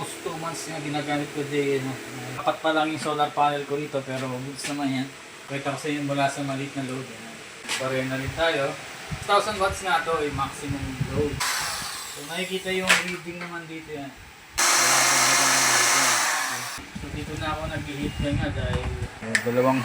almost 2 months na ginagamit ko din. No? Apat pa lang yung solar panel ko rito pero goods naman yan. Kwenta ko sa inyo mula sa maliit na load. Pareho na rin tayo. 1,000 watts nga to ay maximum load. So nakikita yung reading naman dito yan. So dito na ako nag-hit nga dahil dalawang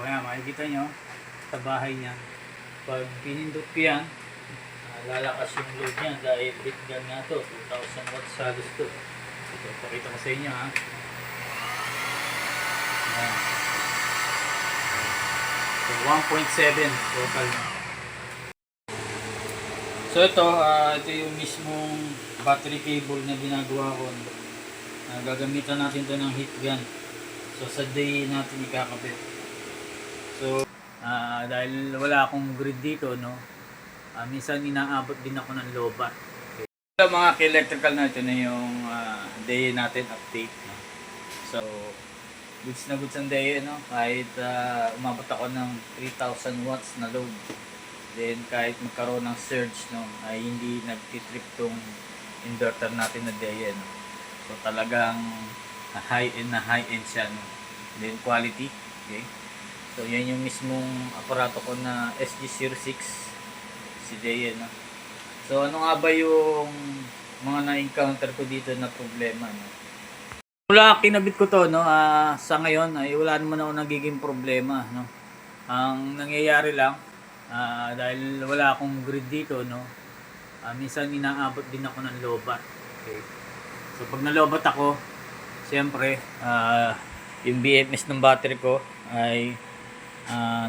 kaya makikita nyo sa bahay niya. Pag pinindot ko yan, lalakas yung load niya dahil lit gun nga to, 2,000 watts halos to. So pakita ko sa inyo ha. Ayan. So 1.7 total na. So ito yung mismong battery cable na ginagawa ko. Gagamitan natin to ng heat gun. So sa day natin ikakabit. So dahil wala akong grid dito, no, minsan inaabot din ako ng lobat. Okay. So mga ka-electrical na, ito na yung day natin update, no? So goods na goods ang day, no? Kahit umabot ako ng 3,000 watts na load, then kahit magkaroon ng surge, no, ay hindi nagtitrip tong inverter natin na day, no? So talagang high end siya, no? Then quality, okay? So yan yung mismong aparato ko na SG06 si Dayan, no? So ano nga ba yung mga na-encounter ko dito na problema, no? Mula kinabit ko to, no, sa ngayon ay wala naman ako nagiging problema, no? Ang nangyayari lang dahil wala akong grid dito, no, minsan inaabot din ako ng lobat. Okay. So pag nalobat ako, siyempre yung BMS ng battery ko ay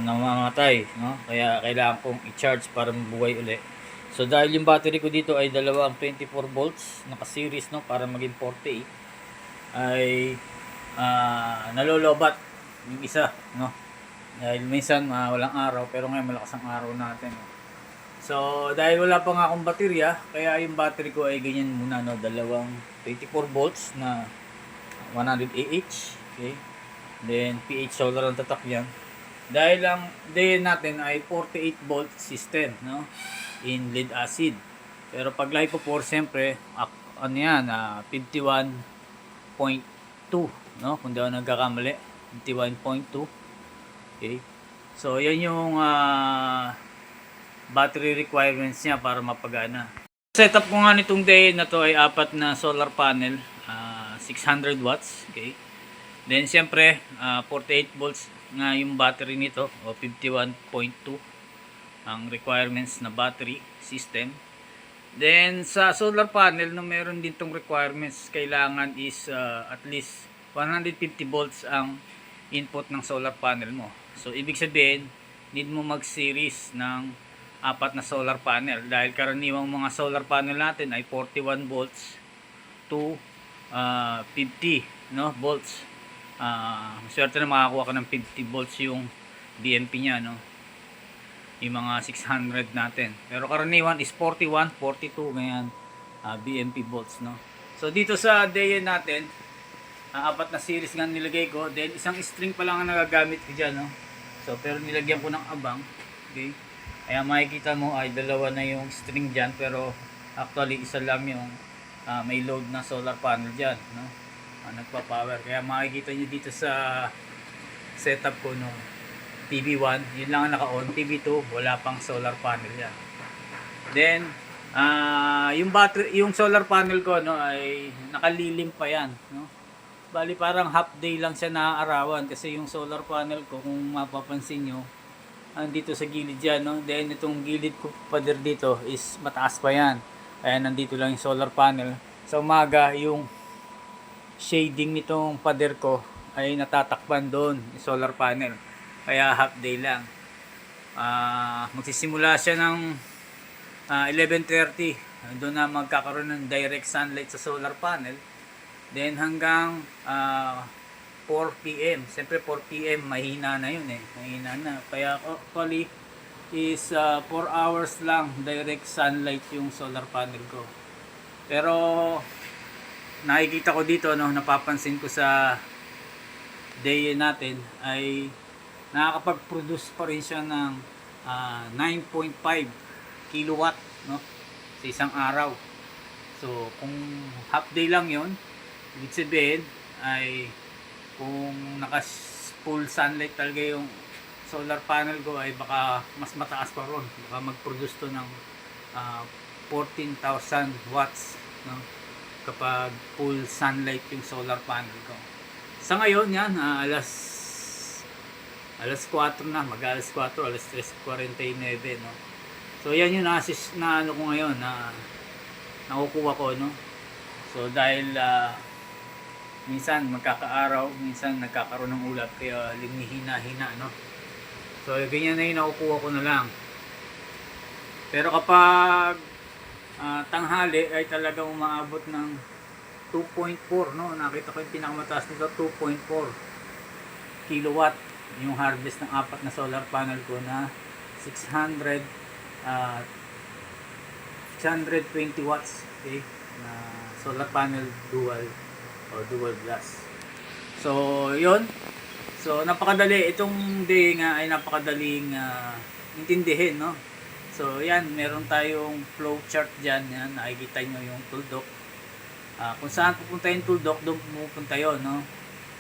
namamatay, no? Kaya kailangan kong i-charge para mabuhay uli. So dahil yung battery ko dito ay dalawang 24 volts naka-series, no, para maging 48, ay nalolobat yung isa, no? Dahil minsan walang araw, pero ngayon malakas ang araw natin, no? So dahil wala pa nga akong baterya, kaya yung battery ko ay ganyan muna, no? Dalawang 24 volts na 100 Ah, okay? Then PH solar ang tatak yan. Dahil ang day natin ay 48 volt system, no, in lead acid. Pero pag LiPo 4, siyempre ano yan, 51.2, no, kung di ako nagkakamali, 51.2. Okay, so yan yung battery requirements niya para mapagana. Setup ko nga nitong day na to ay apat na solar panel, 600 watts, okay. Then siyempre 48 volts nga yung battery nito, o 51.2 ang requirements na battery system. Then sa solar panel, no, meron din tong requirements, kailangan is at least 150 volts ang input ng solar panel mo. So ibig sabihin, need mo mag series ng apat na solar panel, dahil karaniwang mga solar panel natin ay 41 volts to 50, no, volts. Swerte na makakuha ka ng 50 volts yung BMP nya, no, yung mga 600 natin, pero karaniwan is 41, 42 ganyan, BMP volts, no. So dito sa Dayan natin, apat na series nga nilagay ko, then isang string pa lang ang nagagamit ko dyan, no. So pero nilagyan ko ng abang, okay, kaya makikita mo ay dalawa na yung string dyan, pero actually isa lang yung may load na solar panel dyan, no, nagpa-power. Kaya makikita nyo dito sa setup ko, no, TV1 yun lang ang naka-on, TV2 wala pang solar panel yan. Then yung battery, yung solar panel ko, no, ay nakalilim pa yan, no. Bali parang half day lang siya naaarawan, kasi yung solar panel ko, kung mapapansin nyo, andito sa gilid yan, no. Then itong gilid ko pader dito is mataas pa yan, kaya nandito lang yung solar panel. Sa umaga yung shading nitong pader ko ay natatakpan doon yung solar panel, kaya half day lang. Magsisimula siya ng 11:30, doon na magkakaroon ng direct sunlight sa solar panel, then hanggang 4 PM. Siyempre 4 PM mahina na yun, mahina na, kaya actually is 4 hours lang direct sunlight yung solar panel ko. Pero nakikita ko dito, no, napapansin ko sa day natin ay nakakapag-produce pa rin siya ng 9.5 kilowatt, no, sa isang araw. So kung half day lang yon, ibig sabihin ay kung naka full sunlight talaga yung solar panel ko ay baka mas mataas pa ron, baka mag-produce to ng 14,000 watts, no? Kapag full sunlight yung solar panel ko. Sa ngayon yan, alas 4 na, alas 3:49, no? So yan yung na ano ko ngayon, na nakukuha ko, no? So dahil minsan magkakaaraw, minsan nagkakaroon ng ulap, kaya lumihina-hina, no? So ganyan na yung nakukuha ko na lang. Pero kapag tanghali ay talagang umaabot ng 2.4, no? Nakita ko yung pinakamataas nito, 2.4 kilowatt yung harvest ng apat na solar panel ko na 620 watts, okay, na solar panel dual o dual glass. So yun, so napakadali itong day nga, ay napakadaling intindihin, no? So yan, meron tayong flow chart dyan, yan, nakikita nyo yung tuldok, kung saan pupunta yung tuldok, doon pupunta yun, no?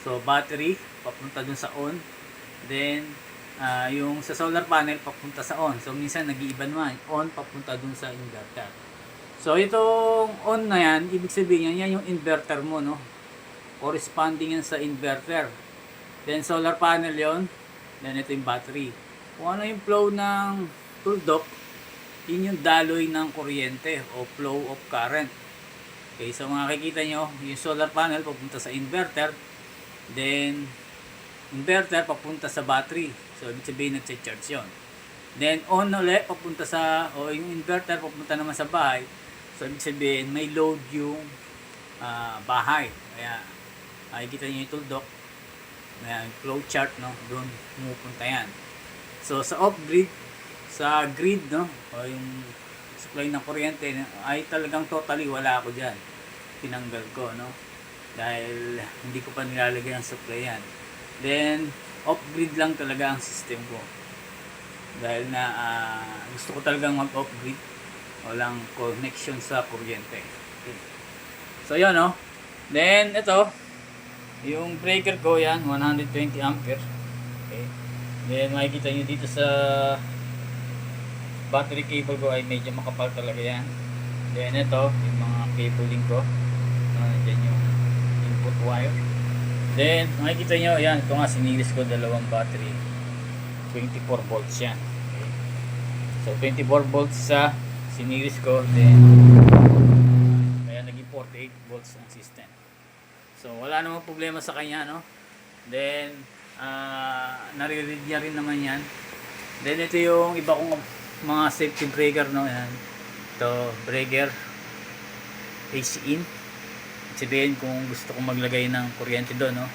So battery papunta dun sa on, then yung sa solar panel papunta sa on. So minsan nag-iiba naman, on papunta dun sa inverter. So itong on na yan, ibig sabihin yan yung inverter mo, no? Corresponding yan sa inverter. Then solar panel yon, then ito yung battery. Kung ano yung flow ng tuldok, yun yung daloy ng kuryente o flow of current. Okay, so makikita nyo, yung solar panel papunta sa inverter, then inverter papunta sa battery. So ibig sabihin nagche-charge yun. Then on ulit papunta sa, o yung inverter papunta naman sa bahay. So ibig sabihin may load yung bahay. Kaya makikita nyo yung tuldok, ayan, flow chart, no? Doon pumupunta yan. So sa off-grid, sa grid, no, o yung supply ng kuryente ay talagang totally wala ako dyan. Tinanggal ko, no, dahil hindi ko pa nilalagay ang supply yan. Then off-grid lang talaga ang system ko, dahil na gusto ko talagang mag off-grid, walang connection sa kuryente. Okay. So yan, no. Then ito yung breaker ko, yan 120 ampere. Okay. Then makikita nyo dito sa battery cable ko ay medyo makapal talaga yan. Then ito yung mga cabling ko, dyan yung input wire. Then makikita nyo, yan, ito nga sinilis ko, dalawang battery, 24 volts yan. Okay. So 24 volts sa sinilis ko, then kaya naging 48 volts ang system. So wala namang problema sa kanya, no. Then nare-read niya rin naman yan. Then ito yung iba kong mga safety breaker, no, yan. Ito, breaker AC in. Sabihin kung gusto kong maglagay ng kuryente doon, no.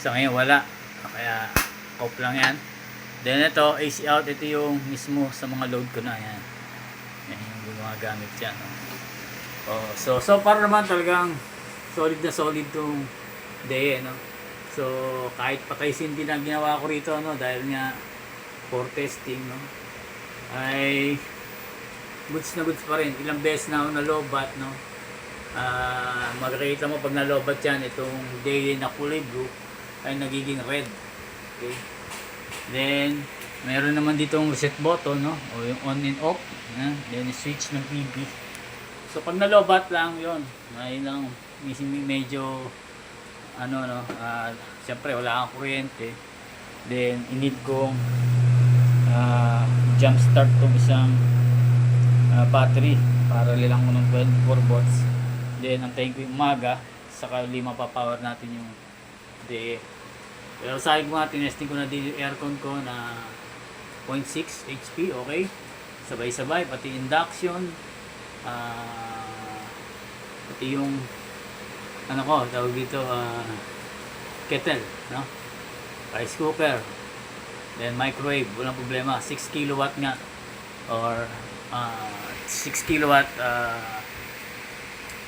Sa ngayon wala, kaya off lang yan. Then ito, AC out, ito yung mismo sa mga load ko na, yan. Yan yung gumagamit yan, no. So far naman talagang solid na solid tong day, no. So kahit patay sindi na ginawa ko rito, no, dahil nga for testing, no, ay goods na goods pa rin. Ilang beses na ako nalobat, no. Makikita mo pag nalobat yan, itong daily na kulay blue ay nagiging red. Okay. Then meron naman ditong reset button, no, o yung on and off, then switch ng PB. So pag nalobat lang yon, may lang medyo ano, no, siyempre wala kang kuryente, then inid kong jump start tong isang battery para lilang ko ng 24 volts. Then antayin ko yung umaga, saka mapapower natin yung day. Pero sa akin ko nga, tinesting ko na din yung aircon ko na 0.6 HP, okay, sabay-sabay, pati induction, pati yung ano ko, tawag dito, kettle, no, rice cooker, then microwave, walang problema. 6 kilowatt nga, or 6 kilowatt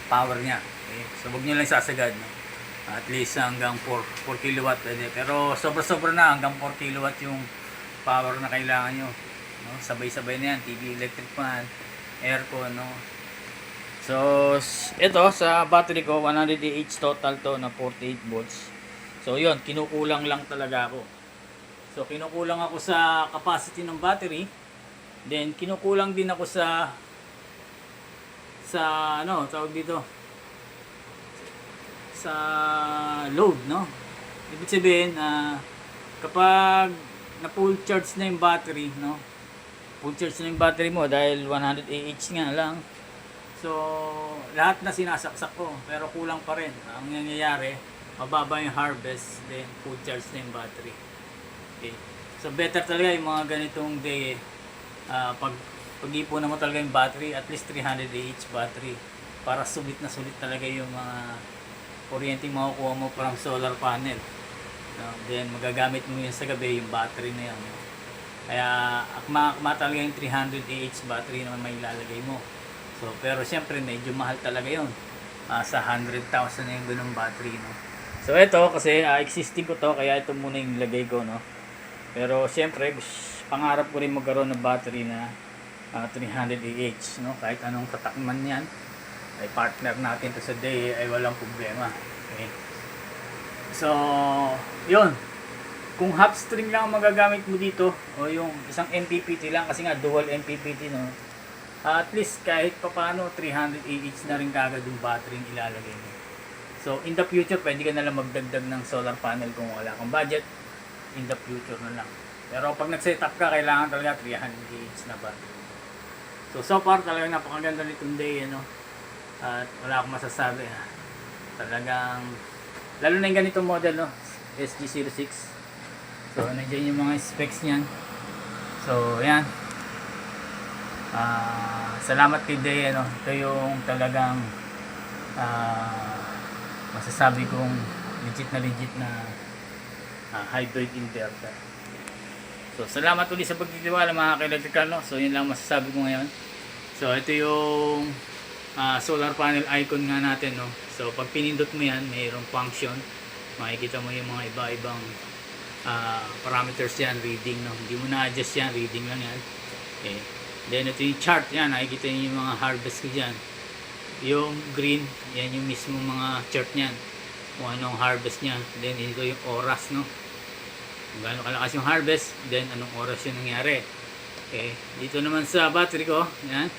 power niya. Okay? So wag nyo lang sasagad, no? At least hanggang 4 kilowatt pwede. Pero sobra-sobra na, hanggang 4 kilowatt yung power na kailangan nyo, no? Sabay-sabay na yan, TV, electric fan, aircon, no? So, ito sa battery ko 100 Ah total to na 48 volts. So, yun, kinukulang lang talaga ako. So, kinukulang ako sa capacity ng battery. Then, kinukulang din ako sa ano, tawag dito, sa load, no? Ibig sabihin, kapag na full charge na yung battery, no? Full charge na yung battery mo dahil 100 Ah nga lang. So, lahat na sinasaksak ko, pero kulang pa rin. Ang nangyayari, mababa yung harvest, then full charge na yung battery. Okay. So, better talaga yung mga ganitong day, pag-ipunan mo talaga yung battery, at least 300 Ah battery, para sulit na sulit talaga yung mga kuryente makukuha mo from solar panel. Then, magagamit mo yun sa gabi, yung battery na yun. Kaya, akma talaga yung 300 Ah battery na may ilalagay mo. So, pero siyempre medyo mahal talaga yun. Sa 100,000 na yung ganung battery, no? So, ito kasi existing ko to, kaya ito muna yung lagay ko, no? Pero siyempre, pangarap ko rin magkaroon ng battery na 300 Ah, no? Kahit anong tatakman yan, ay partner natin to sa day, ay walang problema. Okay? So, yun. Kung half string lang ang magagamit mo dito, o yung isang MPPT lang, kasi nga dual MPPT, no? At least kahit papano 300 Ah na rin kagad yung battery yung ilalagay mo. So in the future, pwede ka na lang magdagdag ng solar panel kung wala kang budget. In the future na lang. Pero pag nag-set up ka, kailangan talaga 300 Ah na battery. So far talaga napakaganda nitong day, ano? At wala akong masasabi. Talagang, lalo na yung ganitong model, no? SG06. So nandiyan yung mga specs niyan. So yan. Salamat kay Day, ano, ito yung talagang masasabi kong legit na hybrid inverter. So salamat ulit sa pagtitiwala mga ka-electrical, no? So yun lang masasabi ko ngayon. So ito yung solar panel icon nga natin, no? So pag pinindot mo yan, mayroong function, makikita mo yung mga iba-ibang parameters yan, reading, no? Hindi mo na-adjust yan, reading lang yan. Okay. Then ito yung chart, yan, nakikita nyo yung mga harvest ko dyan. Yung green, yan yung mismo mga chart nyan, kung anong harvest nya. Then ito yung oras, no? Kung gaano kalakas yung harvest, then anong oras yung nangyari. Okay, dito naman sa battery ko, yan,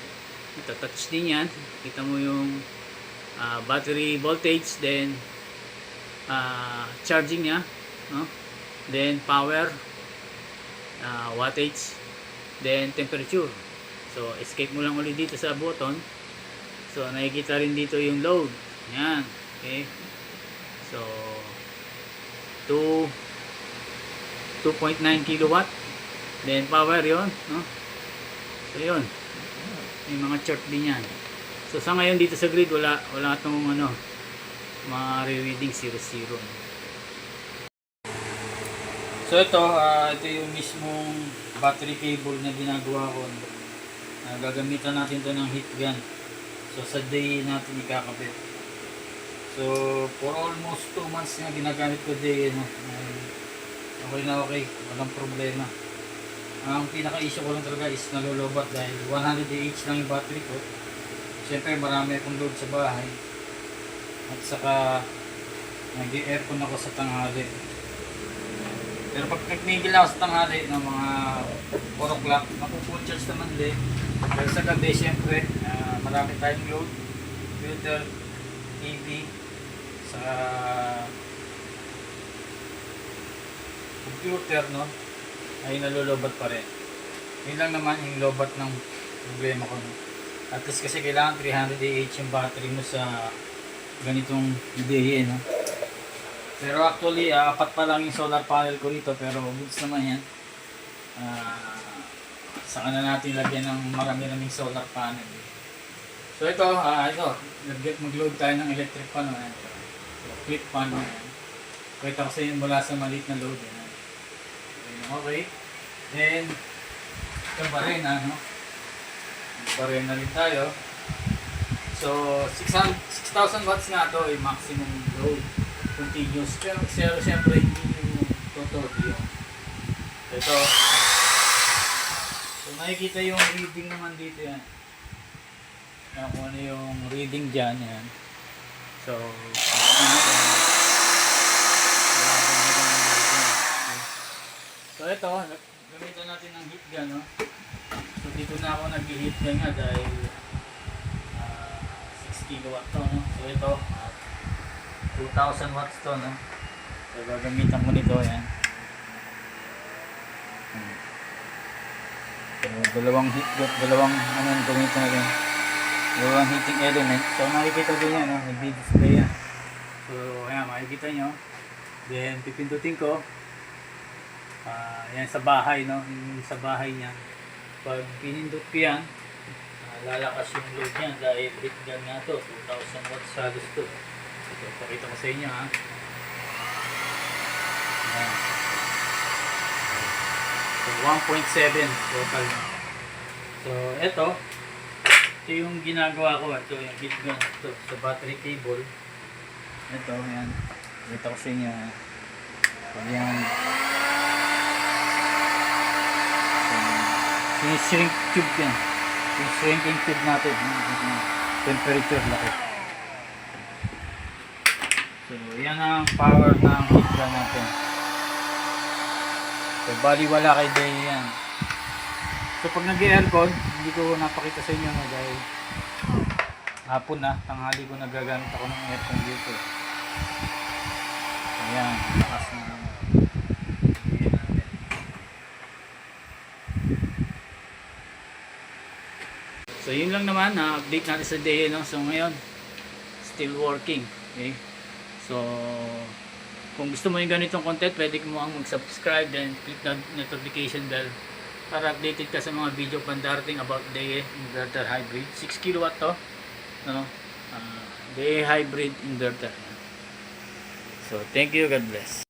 ito-touch din yan. Kita mo yung battery voltage, then charging nya, no? Then power, wattage, then temperature. So, escape mo lang ulit dito sa button. So, nakikita rin dito yung load. Yan. Okay. So, 2.9 kilowatt. Then, power yon, no? So, yun. May mga chart din yan. So, sa ngayon dito sa grid, wala itong ano, mga reading 00. So, ito yung mismong battery cable na ginagawa ko. Gagamitan natin to ng heat gun. So sa day natin ikakabit. So for almost 2 months na ginagamit ko day, no? Okay, walang problema. Ang pinaka-issue ko lang talaga is nalolobat dahil 100 Ah lang yung battery ko. Siyempre marami akong load sa bahay. At saka nag-aircon ako sa tanghali. Pero pag nagmigil ako sa tanghali ng mga 4 o'clock, mapu-full charge naman din. Pero sa gabi, siyempre, marami tayong load, computer, TV, sa computer, no? Ay nalolobat pa rin. Yun lang naman yung lobat ng problema ko, no? At least kasi kailangan 300 Ah yung battery mo sa ganitong day, no? Pero actually, 4 pa lang yung solar panel ko rito, pero goods naman yan. Saka na natin lagyan ng marami-raming solar panel. So ito, mag-load tayo ng electric fan. So click fan. Kita ko sa inyo mula sa maliit na load. Okay. Then, ito pa rin, ano? Pa rin na rin tayo. So, 6,000 watts nga ito, yung maximum load. Continuous. Pero siyempre, hindi yung total yun. Ito. So, nakikita yung reading naman dito yan. Yan kung ano yung reading dyan. Yan. So, ito, gamitan natin ng heat gun, no? So, dito na ako nag-heat gun nga dahil 6 kilowatt to, no? So, ito, 2,000 watts to, no? So, gagamitan ko nito, yan. So, dalawang gamitan natin. Dalawang heating element. So, nakikita din yan, no? Nag-display yan. So, ayan, makikita nyo. Then, pipindutin ko. Yan sa bahay, no? Yung sa bahay niya. Pag pinindot ko yan, lalakas yung load niya dahil heat gun nga to. 2,000 watts halos to. So, pakita ko sa inyo, ha. Ayan. So, 1.7 total. So, ito yung ginagawa ko. Ito yung heat gun. Ito, sa battery cable. Ito, yan. Pakita ko sa inyo, ha. So, yan. Yung shrink tube yan. Yung shrinking tube natin. Temperature laki. So, yan ang power ng heat gun natin. So, baliwala kay day yan. So, pag nag-aircon, hindi ko napakita sa inyo dahil hapon na, tanghali ko nagagamit ako ng aircon dito. Ayan, lakas na naman. So, yun lang naman, update natin sa day, no? So, ngayon, still working. Okay? So, kung gusto mo yung ganitong content, pwede mo ang mag-subscribe and click the notification bell para updated ka sa mga video pandarating about DE inverter hybrid. 6 kilowatt to, no? DE hybrid inverter. So, thank you. God bless.